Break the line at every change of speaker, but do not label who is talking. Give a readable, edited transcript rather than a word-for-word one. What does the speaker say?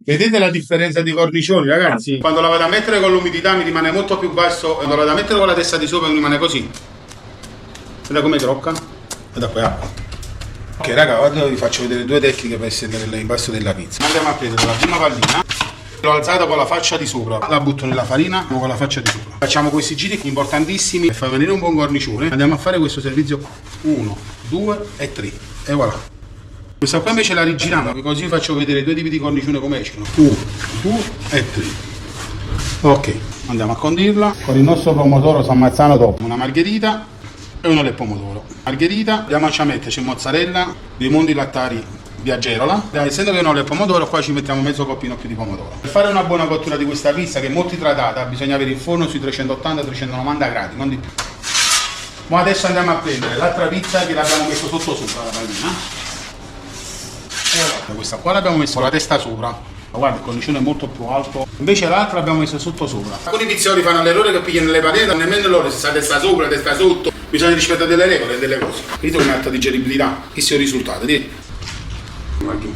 Vedete la differenza di cornicioni, ragazzi? Quando la vado a mettere con l'umidità mi rimane molto più basso, quando la vado a mettere con la testa di sopra mi rimane così. Guarda come crocca. E da poi acqua. Ok raga, guarda, vi faccio vedere due tecniche per estendere l'impasto della pizza. Andiamo a prendere la prima pallina, l'ho alzata con la faccia di sopra, la butto nella farina con la faccia di sopra. Facciamo questi giri importantissimi per far venire un buon cornicione. Andiamo a fare questo servizio 1, 2 e 3 e voilà. Questa qua invece la rigiriamo, così vi faccio vedere due tipi di cornicione come escono. 1, 2 e 3. Ok, andiamo a condirla con il nostro pomodoro San Marzano dopo, una margherita e un olio e pomodoro. Margherita, andiamo a metterci mozzarella, dei mondi lattari di Agerola. Essendo che un olio e pomodoro, qua ci mettiamo mezzo coppino più di pomodoro. Per fare una buona cottura di questa pizza, che è molto idratata, bisogna avere il forno sui 380-390 gradi, non di più. Ma adesso andiamo a prendere l'altra pizza che l'abbiamo messo sotto sopra la pallina. E guarda, questa qua l'abbiamo messa con la testa sopra. Guarda, il cornicione è molto più alto. Invece l'altra l'abbiamo messa sotto sopra. Alcuni pizzaioli fanno l'errore che pigliano le patate, non nemmeno loro se sta testa sopra, testa sotto. Bisogna rispettare delle regole e delle cose. Vedete come alta digeribilità? Che sia il risultato, vedete? Guarda giù.